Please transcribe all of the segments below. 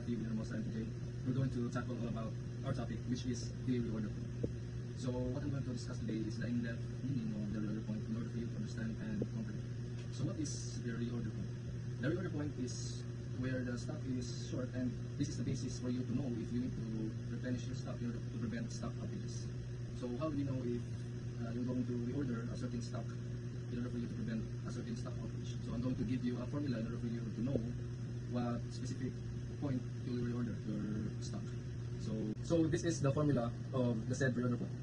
Matthew, Hermosa, and today we're going to tackle all about our topic, which is the reorder point. So what I'm going to discuss today is the in-depth meaning of the reorder point in order for you to understand and comprehend. So what is the reorder point? The reorder point is where the stock is short, and this is the basis for you to know if you need to replenish your stock in order to prevent stock outages. So how do we know if you're going to reorder a certain stock in order for you to prevent a certain stock outage? So I'm going to give you a formula in order for you to know what specific point you will reorder your stock. So this is the formula of the said reorder point.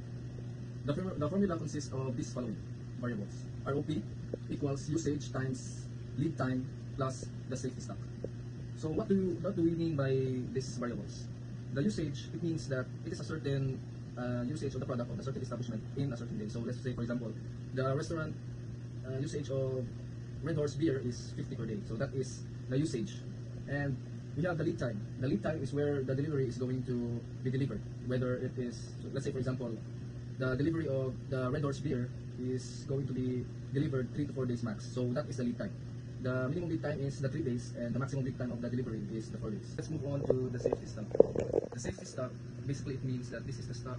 The formula consists of these following variables. ROP equals usage times lead time plus the safety stock. So what do we mean by these variables? The usage, it means that it is a certain usage of the product of a certain establishment in a certain day. So let's say, for example, the restaurant usage of Red Horse beer is 50 per day. So that is the usage. And we have the lead time. The lead time is where the delivery is going to be delivered. Whether it is, so let's say for example, the delivery of the Red Horse beer is going to be delivered 3 to 4 days max. So that is the lead time. The minimum lead time is the 3 days, and the maximum lead time of the delivery is the 4 days. Let's move on to the safety stock. The safety stock, basically it means that this is the stock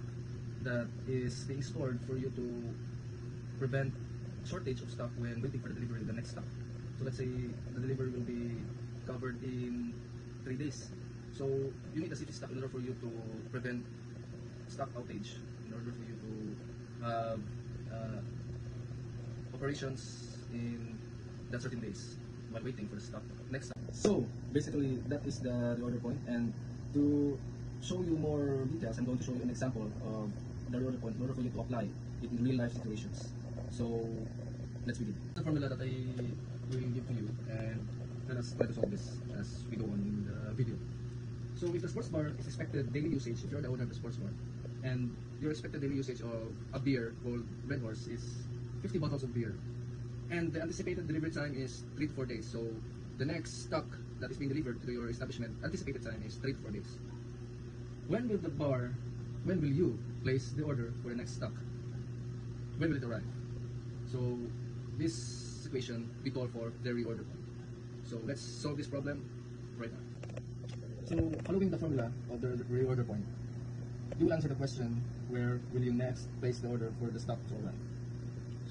that is being stored for you to prevent shortage of stock when waiting for the delivery of the next stock. So let's say the delivery will be covered in 3 days. So you need a safety stock in order for you to prevent stock outage, in order for you to have operations in that certain days while waiting for the stock next time. So basically that is the reorder point, and to show you more details, I'm going to show you an example of the reorder point in order for you to apply it in real life situations. So let's begin. The formula that I will give to you, and let us try to solve this as we go on in the video. So if the sports bar is expected daily usage, if you're the owner of the sports bar, and your expected daily usage of a beer called Red Horse is 50 bottles of beer, and the anticipated delivery time is 3 to 4 days. So the next stock that is being delivered to your establishment, anticipated time is 3 to 4 days. When will you place the order for the next stock? When will it arrive? So this equation we call for the reorder point. So let's solve this problem right now. So following the formula of the reorder point, you will answer the question, where will you next place the order for the stock to arrive?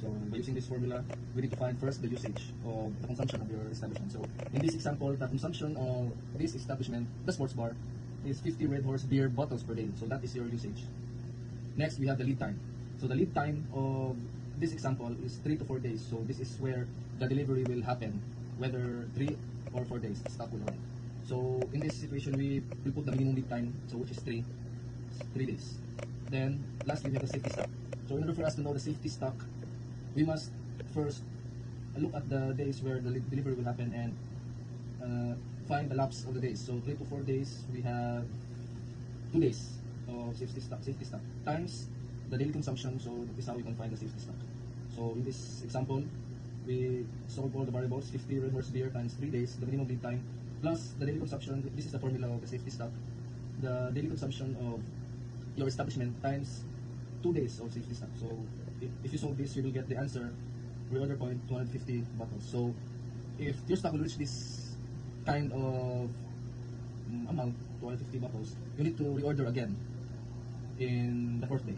So by using this formula, we need to find first the usage of the consumption of your establishment. So in this example, the consumption of this establishment, the sports bar, is 50 Red Horse beer bottles per day. So that is your usage. Next, we have the lead time. So the lead time of this example is 3 to 4 days. So this is where the delivery will happen, whether 3 or 4 days, stock will arrive. So in this situation, we put the minimum lead time, so which is 3 days. Then lastly, we have the safety stock. So in order for us to know the safety stock, we must first look at the days where the delivery will happen and find the lapse of the days. So 3 to 4 days, we have 2 days of safety stock times the daily consumption. So that is how we can find the safety stock. So in this example, we solve all the variables: 50 Red Horse beer times 3 days, the minimum lead time, plus the daily consumption. This is the formula of the safety stock. The daily consumption of your establishment times 2 days of safety stock. So if you solve this, you will get the answer, reorder point 250 bottles. So if your stock will reach this kind of amount, 250 bottles, you need to reorder again in the 4th day.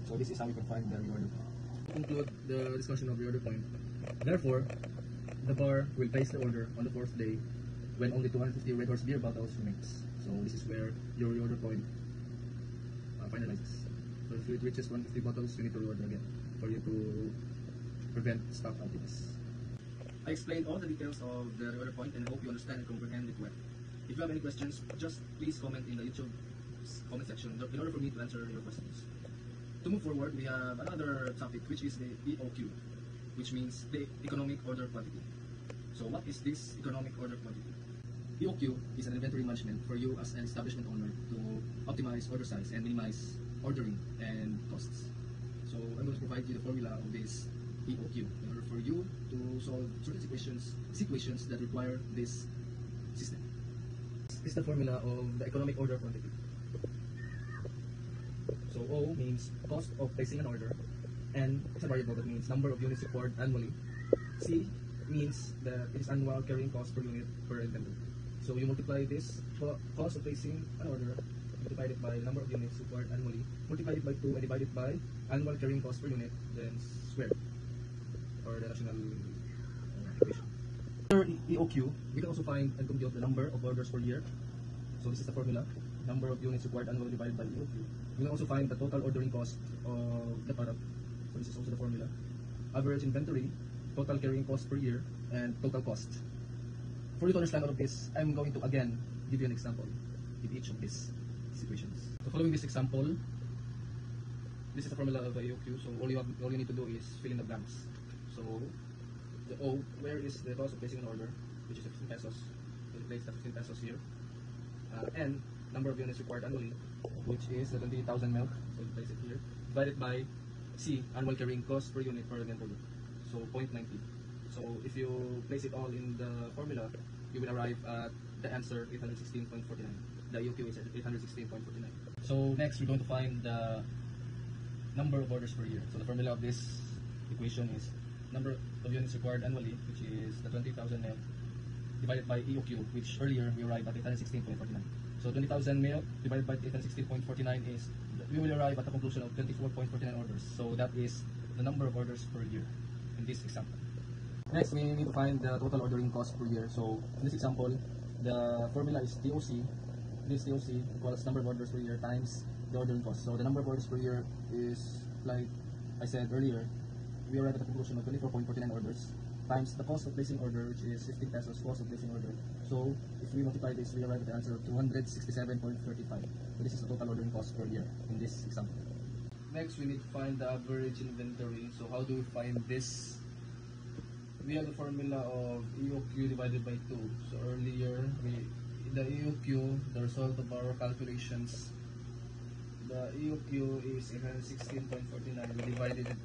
So this is how you can find the reorder point. To conclude the discussion of reorder point, therefore, the bar will place the order on the 4th day when only 250 Red Horse beer bottles remains. So this is where your reorder point finalizes. So if it reaches 150 bottles, you need to reorder again for you to prevent stock outages. I explained all the details of the reorder point, and I hope you understand and comprehend it well. If you have any questions, just please comment in the YouTube comment section in order for me to answer your questions. To move forward, we have another topic, which is the EOQ, which means the economic order quantity. So what is this economic order quantity? EOQ is an inventory management for you as an establishment owner to optimize order size and minimize ordering and costs. So I'm going to provide you the formula of this EOQ in order for you to solve certain situations that require this system. This is the formula of the economic order quantity. So O means cost of placing an order, N is a variable that means number of units required annually, C means that it is annual carrying cost per unit per inventory. So you multiply this cost of placing an order, multiply it by number of units required annually, multiply it by 2 and divide it by annual carrying cost per unit, then square for the rational equation. For EOQ, we can also find and compute the number of orders per year. So this is the formula, number of units required annually divided by EOQ. We can also find the total ordering cost of the product. So this is also the formula. Average inventory, total carrying cost per year, and total cost. For you to understand all of this, I'm going to again give you an example in each of these situations. So following this example, this is the formula of the EOQ. So all you need to do is fill in the blanks. So the O, where is the cost of placing an order, which is 15 pesos. So place the 15 pesos here. N, number of units required annually, which is the 20,000 milk. So you place it here. Divided by C, annual carrying cost per unit per inventory. So 0.90. So if you place it all in the formula, you will arrive at the answer 816.49. The EOQ is 816.49. So next we're going to find the number of orders per year. So the formula of this equation is number of units required annually, which is the 20,000 milk, divided by EOQ, which earlier we arrived at 816.49. So 20,000 milk divided by 816.49 is, we will arrive at a conclusion of 24.49 orders. So that is the number of orders per year in this example. Next, we need to find the total ordering cost per year. So in this example, the formula is TOC. This TOC equals number of orders per year times the ordering cost. So the number of orders per year is, like I said earlier, we arrive at a conclusion of 24.49 orders times the cost of placing order, which is 15 pesos cost of placing order. So if we multiply this, we arrive at the answer of 267.35. So this is the total ordering cost per year in this example. Next, we need to find the average inventory. So how do we find this? We have the formula of EOQ divided by 2. So earlier, the EOQ, the result of our calculations, the EOQ is 816.49.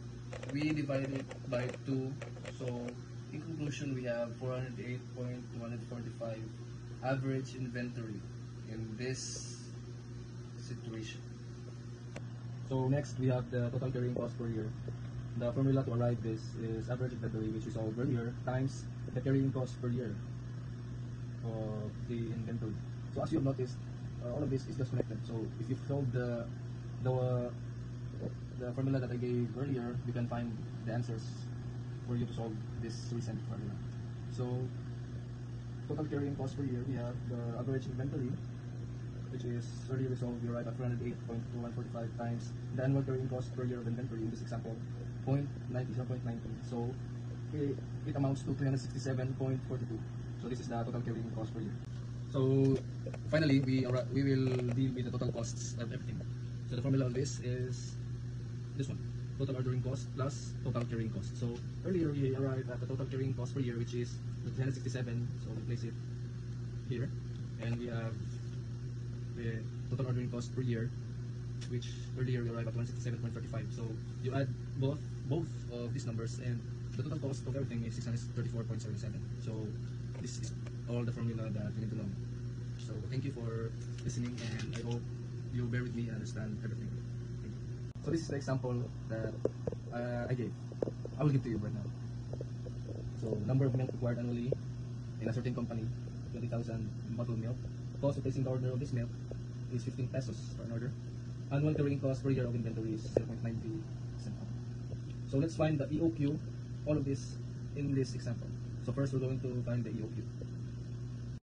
We divided it by 2. So in conclusion, we have 408.245 average inventory in this situation. So next, we have the total carrying cost per year. The formula to arrive this is average inventory, which we solved earlier, times the carrying cost per year of the inventory. So as you have noticed, all of this is just connected. So if you solve the formula that I gave earlier, you can find the answers for you to solve this recent formula. So total carrying cost per year, we have the average inventory, which is earlier resolved. We arrive at 408.2145 times the annual carrying cost per year of inventory in this example, 0.90. So it amounts to 367.42. So this is the total carrying cost per year. So finally, we will deal with the total costs of everything. So the formula of this is this one: total ordering cost plus total carrying cost. So earlier we arrived at the total carrying cost per year, which is 367. So we place it here, and we have the total ordering cost per year, which earlier we arrived at 167.35. So you add both of these numbers, and the total cost of everything is 634.77. So this is all the formula that you need to know. So thank you for listening, and I hope you bear with me and understand everything. Thank you. So this is the example that I gave. I will give to you right now. So number of milk required annually in a certain company, 20,000 bottled milk. Cost of placing the order of this milk is 15 pesos for an order. Annual carrying cost per year of inventory is 0.90. So let's find the EOQ, all of this in this example. So first we're going to find the EOQ.